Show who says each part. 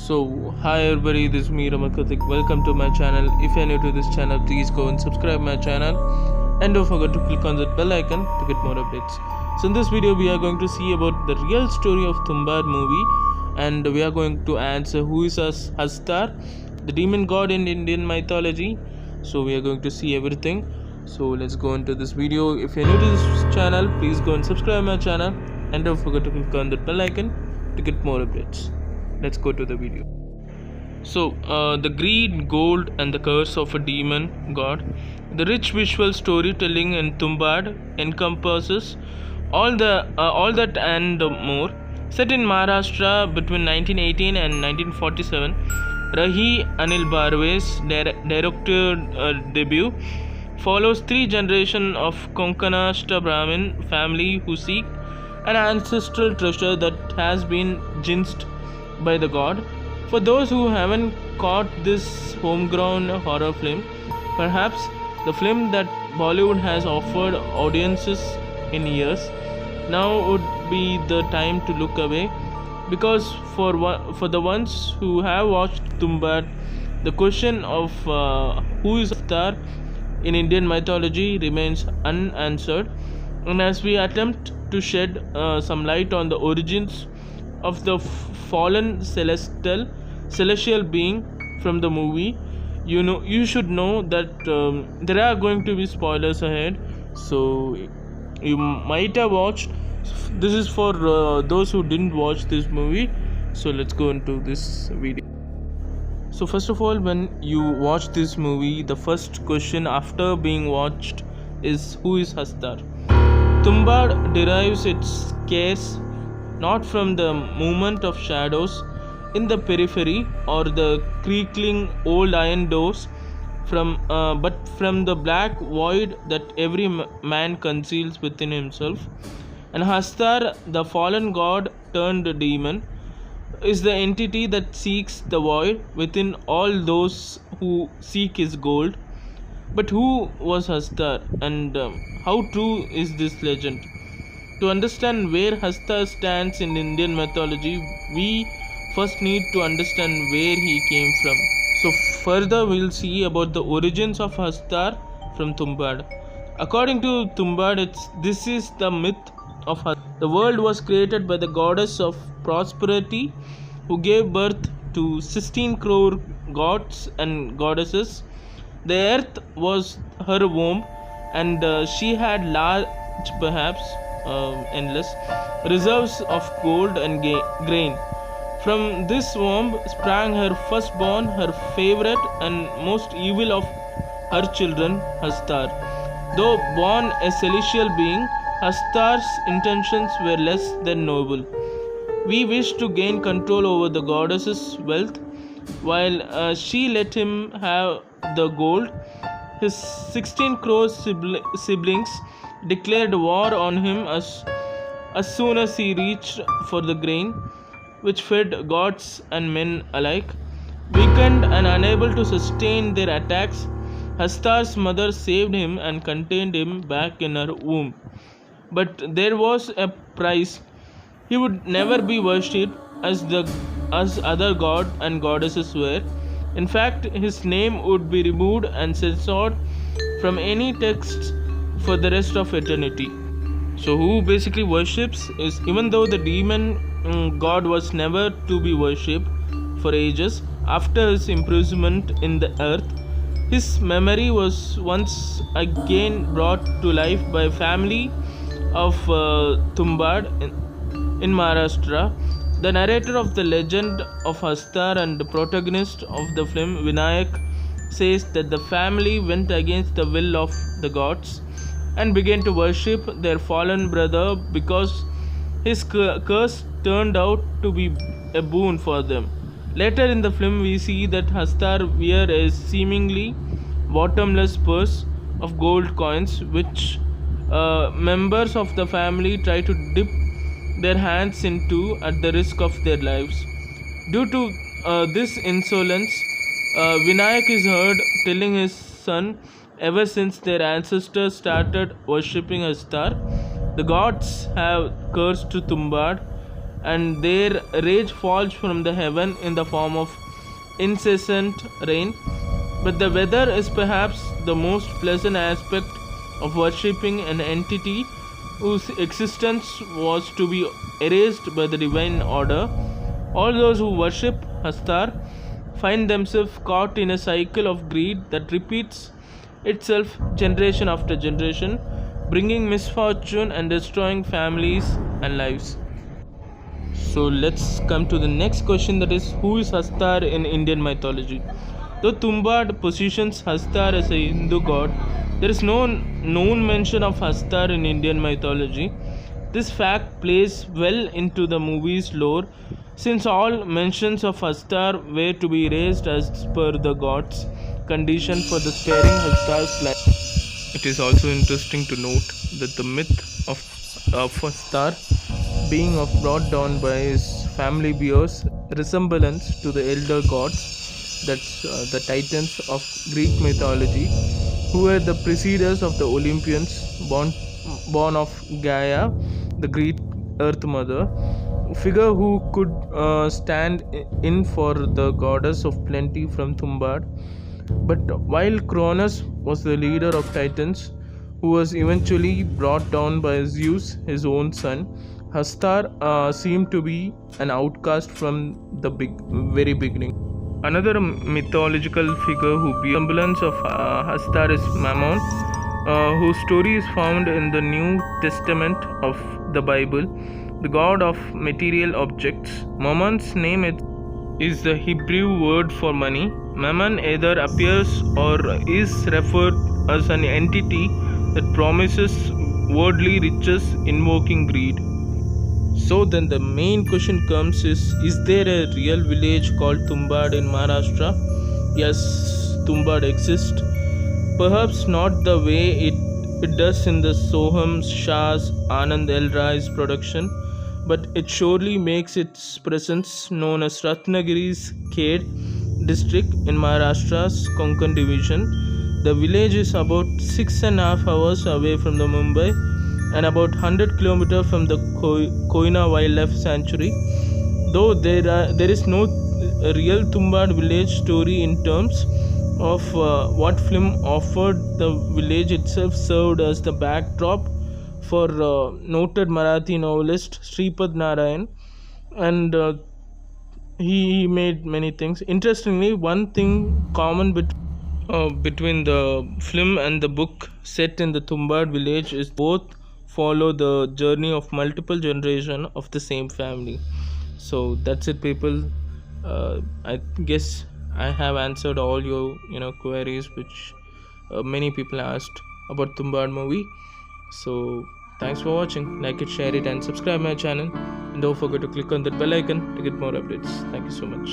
Speaker 1: Hi everybody, this is me Raman Krithik. Welcome to my channel. If you're new to this channel, please go and subscribe my channel and don't forget to click on that bell icon to get more updates. So in this video, we are going to see about the real story of Tumbbad movie, and we are going to answer who is Hastar, the demon god in Indian mythology. So we are going to see everything. So let's go into this video. If you're new to this channel, please go and subscribe my channel and don't forget to click on that bell icon to get more updates. Let's go to the video. The greed, gold, and the curse of a demon god. The rich visual storytelling in Tumbbad encompasses all that and more. Set in Maharashtra between 1918 and 1947, Rahi Anil Barve's director debut follows three generations of Konkanasta Brahmin family who seek an ancestral treasure that has been jinxed by the god. For those who haven't caught this homegrown horror film, perhaps the film that Bollywood has offered audiences in years, now would be the time to look away, because for the ones who have watched Tumbbad, the question of who is Hastar in Indian mythology remains unanswered. And as we attempt to shed some light on the origins of the fallen celestial being from the movie, you should know that there are going to be spoilers ahead, so you might have watched. This is for those who didn't watch this movie. So let's go into this video. So first of all, when you watch this movie, the first question after being watched is who is Hastar. Tumbbad derives its scarce not from the movement of shadows in the periphery or the creaking old iron doors, but from the black void that every man conceals within himself. And Hastar, the fallen god turned demon, is the entity that seeks the void within all those who seek his gold. But who was Hastar, and how true is this legend? To understand where Hastar stands in Indian mythology, we first need to understand where he came from. So further we'll see about the origins of Hastar from Tumbbad. According to Tumbbad, this is the myth of Hastar. The world was created by the goddess of prosperity, who gave birth to 16 crore gods and goddesses. The earth was her womb, and she had large, perhaps endless, reserves of gold and grain. From this womb sprang her firstborn, her favorite and most evil of her children, Hastar. Though born a celestial being, Hastar's intentions were less than noble. We wished to gain control over the goddess's wealth, while she let him have the gold. His 16 crore siblings declared war on him as soon as he reached for the grain, which fed gods and men alike. Weakened and unable to sustain their attacks, Hastar's mother saved him and contained him back in her womb. But there was a price. He would never be worshipped as other god and goddesses were. In fact, his name would be removed and censored from any texts for the rest of eternity. So who basically worships is, even though the demon god was never to be worshipped for ages after his imprisonment in the earth, his memory was once again brought to life by a family of Tumbbad in Maharashtra. The narrator of the legend of Hastar and the protagonist of the film, Vinayak, says that the family went against the will of the gods and began to worship their fallen brother because his curse turned out to be a boon for them. Later in the film, we see that Hastar wears a seemingly bottomless purse of gold coins, which members of the family try to dip their hands into at the risk of their lives. Due to this insolence, Vinayak is heard telling his son, ever since their ancestors started worshipping Hastar, the gods have cursed Tumbbad and their rage falls from the heaven in the form of incessant rain. But the weather is perhaps the most pleasant aspect of worshipping an entity whose existence was to be erased by the divine order. All those who worship Hastar find themselves caught in a cycle of greed that repeats itself generation after generation, bringing misfortune and destroying families and lives. So let's come to the next question, that is, who is Hastar in Indian mythology? Though Tumbbad positions Hastar as a Hindu god, there is no known mention of Hastar in Indian mythology. This fact plays well into the movie's lore, since all mentions of Hastar were to be erased as per the god's condition for the sparing Hastar's life. It is also interesting to note that the myth of Hastar being brought down by his family bears resemblance to the elder gods, that's the Titans of Greek mythology, who were the preceders of the Olympians, born of Gaia, the Greek Earth Mother, figure who could stand in for the goddess of plenty from Tumbbad. But while Cronus was the leader of Titans, who was eventually brought down by Zeus, his own son, Hastar seemed to be an outcast from the very beginning. Another mythological figure who bears semblance of Hastar is Mammon, whose story is found in the New Testament of the Bible, the god of material objects. Mammon's name is the Hebrew word for money. Mammon either appears or is referred as an entity that promises worldly riches, invoking greed. So then the main question comes, is there a real village called Tumbbad in Maharashtra? Yes, Tumbbad exists. Perhaps not the way it does in the Soham Shah's Anand L. Rai's production, but it surely makes its presence known as Ratnagiri's Khed district in Maharashtra's Konkan division. The village is about 6.5 hours away from the Mumbai and about 100 kilometers from the Koina Wildlife Sanctuary. Though there is no real Tumbbad village story in terms of what film offered, the village itself served as the backdrop for noted Marathi novelist Sripad Narayan, and he made many things. Interestingly, one thing common between the film and the book set in the Tumbbad village is both follow the journey of multiple generations of the same family. So that's it, people. I guess I have answered all your queries which many people asked about Tumbbad movie. So thanks for watching. Like it, share it, and subscribe my channel. And don't forget to click on that bell icon to get more updates. Thank you so much.